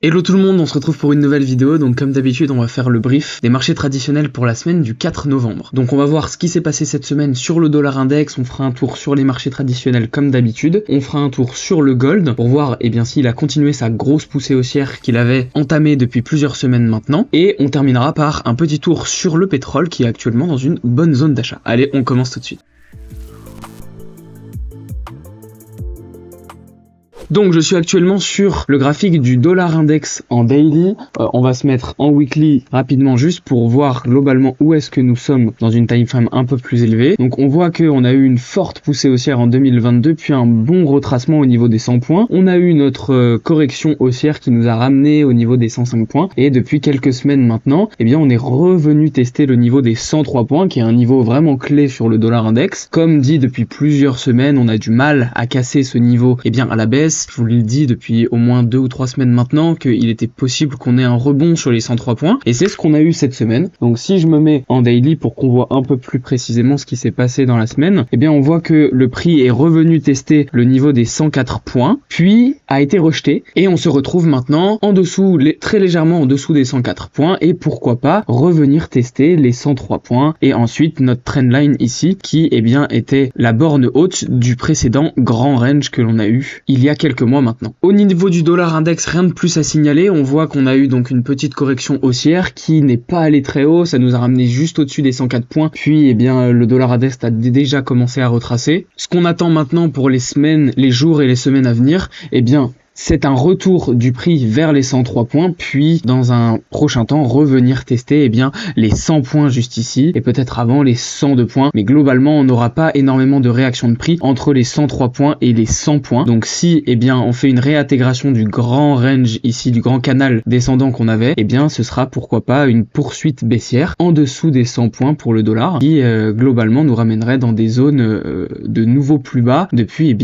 Hello tout le monde, on se retrouve pour une nouvelle vidéo. Donc comme d'habitude, on va faire le brief des marchés traditionnels pour la semaine du 4 novembre. Donc on va voir ce qui s'est passé cette semaine sur le dollar index, on fera un tour sur les marchés traditionnels comme d'habitude, on fera un tour sur le gold pour voir s'il a continué sa grosse poussée haussière qu'il avait entamée depuis plusieurs semaines maintenant, et on terminera par un petit tour sur le pétrole qui est actuellement dans une bonne zone d'achat. Allez, on commence tout de suite. Donc je suis actuellement sur le graphique du dollar index en daily, on va se mettre en weekly rapidement juste pour voir globalement où est-ce que nous sommes dans une time frame un peu plus élevée. Donc on voit qu'on a eu une forte poussée haussière en 2022 puis un bon retracement au niveau des 100 points. On a eu notre correction haussière qui nous a ramené au niveau des 105 points et depuis quelques semaines maintenant, on est revenu tester le niveau des 103 points qui est un niveau vraiment clé sur le dollar index. Comme dit depuis plusieurs semaines, on a du mal à casser ce niveau à la baisse. Je vous l'ai dit depuis au moins 2 ou 3 semaines maintenant qu'il était possible qu'on ait un rebond sur les 103 points et c'est ce qu'on a eu cette semaine. Donc si je me mets en daily pour qu'on voit un peu plus précisément ce qui s'est passé dans la semaine, on voit que le prix est revenu tester le niveau des 104 points puis a été rejeté et on se retrouve maintenant en dessous, très légèrement en dessous des 104 points et pourquoi pas revenir tester les 103 points et ensuite notre trendline ici qui était la borne haute du précédent grand range que l'on a eu il y a quelques mois maintenant. Au niveau du dollar index, rien de plus à signaler, on voit qu'on a eu donc une petite correction haussière qui n'est pas allée très haut, ça nous a ramené juste au-dessus des 104 points, puis le dollar index a déjà commencé à retracer. Ce qu'on attend maintenant pour les semaines, les jours et les semaines à venir, c'est un retour du prix vers les 103 points, puis dans un prochain temps revenir tester les 100 points juste ici, et peut-être avant les 102 points, mais globalement on n'aura pas énormément de réaction de prix entre les 103 points et les 100 points. Donc si on fait une réintégration du grand range ici, du grand canal descendant qu'on avait, ce sera pourquoi pas une poursuite baissière en dessous des 100 points pour le dollar, qui globalement nous ramènerait dans des zones de nouveau plus bas depuis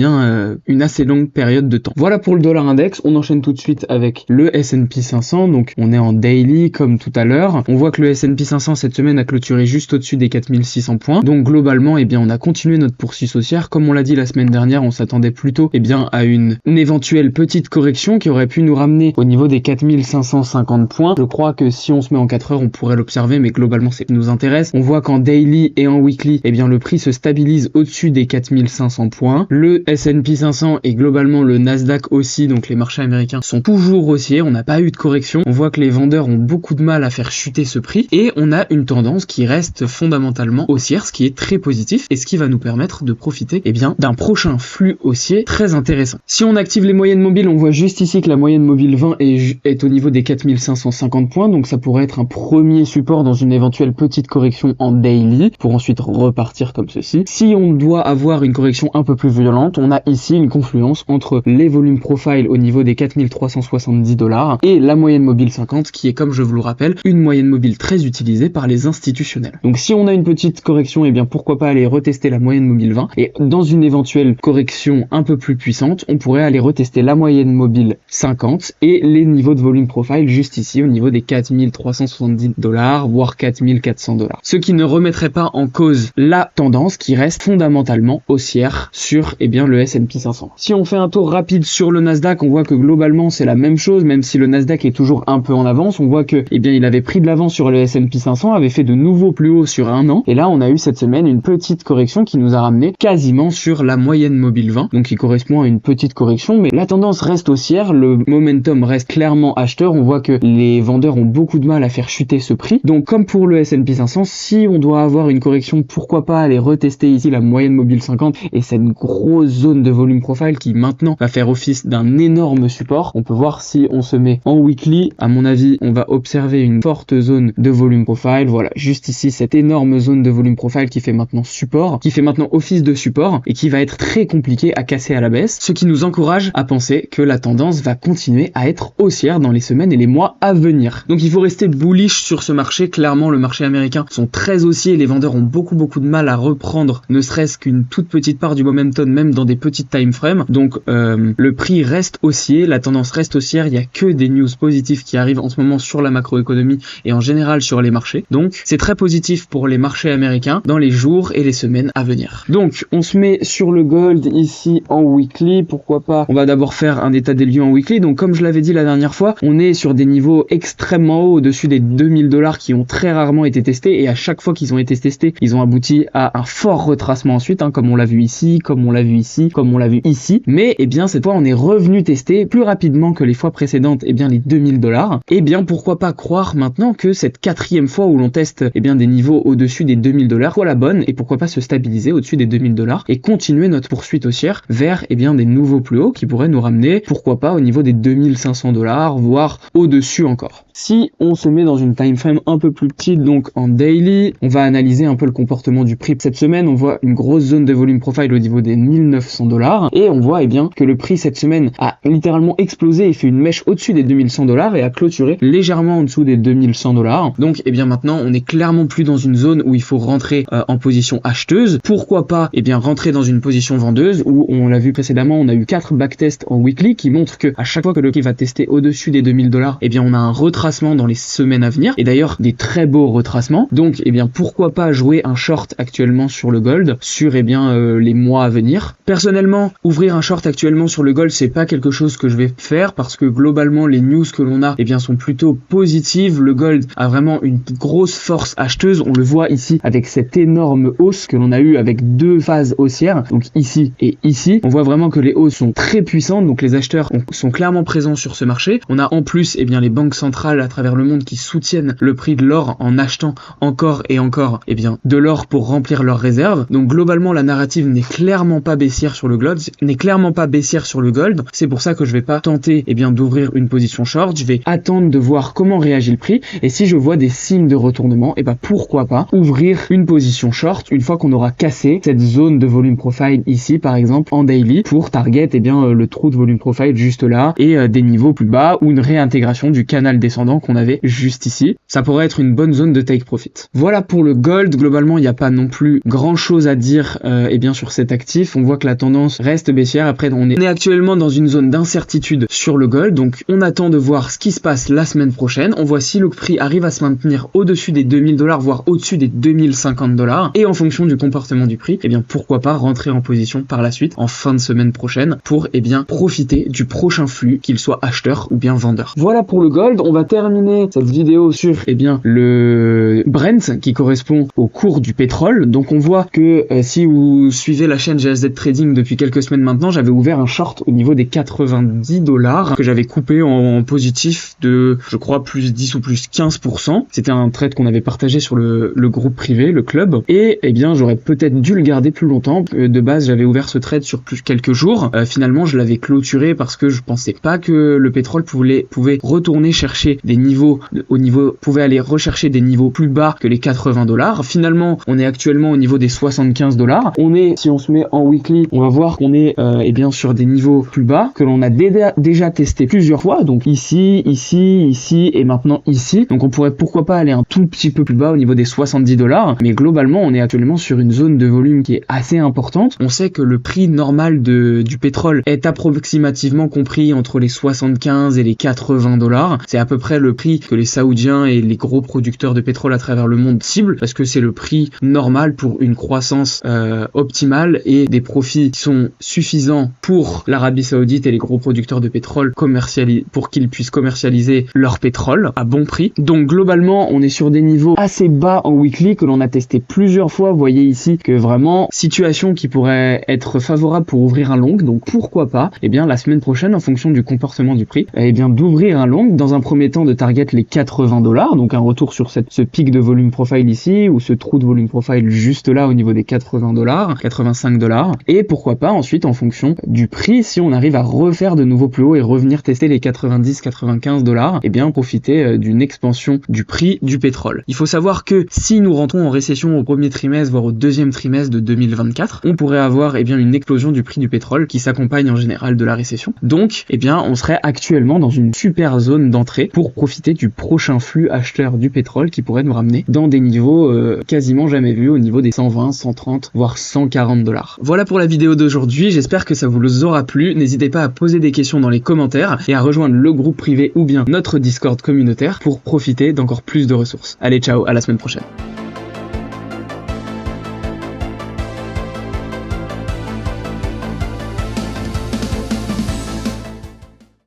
une assez longue période de temps. Voilà pour le dollar index. On enchaîne tout de suite avec le S&P 500, donc on est en daily comme tout à l'heure. On voit que le S&P 500 cette semaine a clôturé juste au-dessus des 4600 points, donc globalement on a continué notre poursuite haussière. Comme on l'a dit la semaine dernière, on s'attendait plutôt à une éventuelle petite correction qui aurait pu nous ramener au niveau des 4550 points. Je crois que si on se met en 4 heures on pourrait l'observer, mais globalement c'est ce qui nous intéresse. On voit qu'en daily et en weekly le prix se stabilise au-dessus des 4500 points. Le S&P 500 et globalement le Nasdaq aussi, donc les marchés américains sont toujours haussiers, on n'a pas eu de correction, on voit que les vendeurs ont beaucoup de mal à faire chuter ce prix et on a une tendance qui reste fondamentalement haussière, ce qui est très positif et ce qui va nous permettre de profiter d'un prochain flux haussier très intéressant. Si on active les moyennes mobiles, on voit juste ici que la moyenne mobile 20 est au niveau des 4550 points, donc ça pourrait être un premier support dans une éventuelle petite correction en daily pour ensuite repartir comme ceci. Si on doit avoir une correction un peu plus violente, on a ici une confluence entre les volumes profile au niveau des 4370 $ et la moyenne mobile 50 qui est, comme je vous le rappelle, une moyenne mobile très utilisée par les institutionnels. Donc si on a une petite correction, pourquoi pas aller retester la moyenne mobile 20 et dans une éventuelle correction un peu plus puissante, on pourrait aller retester la moyenne mobile 50 et les niveaux de volume profile juste ici au niveau des 4370 $, voire 4400 $. Ce qui ne remettrait pas en cause la tendance qui reste fondamentalement haussière sur le S&P 500. Si on fait un tour rapide sur le Nasdaq, on voit que globalement c'est la même chose, même si le Nasdaq est toujours un peu en avance. On voit que il avait pris de l'avance sur le S&P 500, avait fait de nouveaux plus hauts sur un an, et là on a eu cette semaine une petite correction qui nous a ramené quasiment sur la moyenne mobile 20, donc qui correspond à une petite correction, mais la tendance reste haussière, le momentum reste clairement acheteur. On voit que les vendeurs ont beaucoup de mal à faire chuter ce prix, donc comme pour le S&P 500, si on doit avoir une correction, pourquoi pas aller retester ici la moyenne mobile 50 et cette grosse zone de volume profile qui maintenant va faire office d'un énorme support. On peut voir si on se met en weekly, à mon avis on va observer une forte zone de volume profile, voilà juste ici cette énorme zone de volume profile qui fait maintenant support, qui fait maintenant office de support et qui va être très compliqué à casser à la baisse, ce qui nous encourage à penser que la tendance va continuer à être haussière dans les semaines et les mois à venir. Donc il faut rester bullish sur ce marché. Clairement le marché américain sont très haussiers, les vendeurs ont beaucoup de mal à reprendre ne serait-ce qu'une toute petite part du momentum même dans des petites time frames, donc le prix reste reste haussier, la tendance reste haussière, il n'y a que des news positives qui arrivent en ce moment sur la macroéconomie et en général sur les marchés. Donc c'est très positif pour les marchés américains dans les jours et les semaines à venir. Donc on se met sur le gold ici en weekly, pourquoi pas, on va d'abord faire un état des lieux en weekly. Donc comme je l'avais dit la dernière fois, on est sur des niveaux extrêmement hauts, au-dessus des 2000 $ qui ont très rarement été testés, et à chaque fois qu'ils ont été testés, ils ont abouti à un fort retracement ensuite, comme on l'a vu ici, comme on l'a vu ici, comme on l'a vu ici. Mais bien cette fois on est revenu tester plus rapidement que les fois précédentes les 2000 $. Et pourquoi pas croire maintenant que cette quatrième fois où l'on teste des niveaux au-dessus des 2000 $ soit la bonne, et pourquoi pas se stabiliser au-dessus des 2000 $ et continuer notre poursuite haussière vers des nouveaux plus hauts qui pourraient nous ramener pourquoi pas au niveau des 2500 $, voire au-dessus encore. Si on se met dans une time frame un peu plus petite, donc en daily, on va analyser un peu le comportement du prix. Cette semaine, on voit une grosse zone de volume profile au niveau des 1900 $, et on voit que le prix cette semaine a littéralement explosé et fait une mèche au-dessus des 2100 $ et a clôturé légèrement en dessous des 2100 $. Donc maintenant, on est clairement plus dans une zone où il faut rentrer en position acheteuse. Pourquoi pas rentrer dans une position vendeuse, où on l'a vu précédemment, on a eu 4 backtests en weekly qui montrent que à chaque fois que le prix va tester au-dessus des 2000 $, on a un retracement dans les semaines à venir, et d'ailleurs des très beaux retracements. Donc pourquoi pas jouer un short actuellement sur le gold sur les mois à venir. Personnellement, ouvrir un short actuellement sur le gold, c'est pas quelque chose que je vais faire, parce que globalement les news que l'on a sont plutôt positives. Le gold a vraiment une grosse force acheteuse, on le voit ici avec cette énorme hausse que l'on a eu avec 2 phases haussières, donc ici et ici. On voit vraiment que les hausses sont très puissantes, donc les acheteurs sont clairement présents sur ce marché. On a en plus les banques centrales à travers le monde qui soutiennent le prix de l'or en achetant encore et encore de l'or pour remplir leurs réserves. Donc globalement la narrative n'est clairement pas baissière sur le gold, c'est pour ça que je vais pas tenter d'ouvrir une position short. Je vais attendre de voir comment réagit le prix, et si je vois des signes de retournement, pourquoi pas ouvrir une position short une fois qu'on aura cassé cette zone de volume profile ici par exemple en daily, pour target le trou de volume profile juste là et des niveaux plus bas, ou une réintégration du canal descendant qu'on avait juste ici. Ça pourrait être une bonne zone de take profit. Voilà pour le gold. Globalement il n'y a pas non plus grand chose à dire sur cet actif. On voit que la tendance reste baissière. Après on est actuellement dans une zone d'incertitude sur le gold, donc on attend de voir ce qui se passe la semaine prochaine. On voit si le prix arrive à se maintenir au-dessus des 2000 $, voire au-dessus des 2050 $, et en fonction du comportement du prix, pourquoi pas rentrer en position par la suite en fin de semaine prochaine pour profiter du prochain flux, qu'il soit acheteur ou bien vendeur. Voilà pour le gold. On va terminer cette vidéo sur le Brent, qui correspond au cours du pétrole. Donc on voit que si vous suivez la chaîne GSZ Trading depuis quelques semaines maintenant, j'avais ouvert un short au niveau des 90 $ que j'avais coupé en positif de, je crois, plus 10 ou plus 15%. C'était un trade qu'on avait partagé sur le groupe privé, le club, et j'aurais peut-être dû le garder plus longtemps. De base j'avais ouvert ce trade sur quelques jours. Finalement je l'avais clôturé parce que je pensais pas que le pétrole pouvait retourner chercher des niveaux pouvait aller rechercher des niveaux plus bas que les 80 $. Finalement on est actuellement au niveau des 75 $. Si on se met en weekly, on va voir qu'on est sur des niveaux plus bas que l'on a déjà testé plusieurs fois, donc ici et maintenant ici. Donc on pourrait pourquoi pas aller un tout petit peu plus bas au niveau des 70 $, mais globalement on est actuellement sur une zone de volume qui est assez importante. On sait que le prix normal du pétrole est approximativement compris entre les 75 et les 80 $. C'est à peu près le prix que les Saoudiens et les gros producteurs de pétrole à travers le monde ciblent, parce que c'est le prix normal pour une croissance optimale et des profits qui sont suffisants pour l'Arabie Saoudite et les gros producteurs de pétrole pour qu'ils puissent commercialiser leur pétrole à bon prix. Donc globalement on est sur des niveaux assez bas en weekly que l'on a testé plusieurs fois. Vous voyez ici que vraiment situation qui pourrait être favorable pour ouvrir un long. Donc pourquoi pas la semaine prochaine, en fonction du comportement du prix, d'ouvrir un long. Dans un premier temps de target les 80 $, donc un retour sur ce pic de volume profile ici, ou ce trou de volume profile juste là au niveau des 80 $, 85 $, et pourquoi pas ensuite en fonction du prix, si on arrive à refaire de nouveaux plus hauts et revenir tester les 90-95 $, profiter d'une expansion du prix du pétrole. Il faut savoir que si nous rentrons en récession au premier trimestre voire au deuxième trimestre de 2024, on pourrait avoir une explosion du prix du pétrole qui s'accompagne en général de la récession. Donc on serait actuellement dans une super zone d'entrée pour profiter du prochain flux acheteur du pétrole qui pourrait nous ramener dans des niveaux quasiment jamais vus, au niveau des 120, 130 voire 140 $. Voilà pour la vidéo d'aujourd'hui, j'espère que ça vous aura plu. N'hésitez pas pas à poser des questions dans les commentaires et à rejoindre le groupe privé ou bien notre Discord communautaire pour profiter d'encore plus de ressources. Allez, ciao, à la semaine prochaine.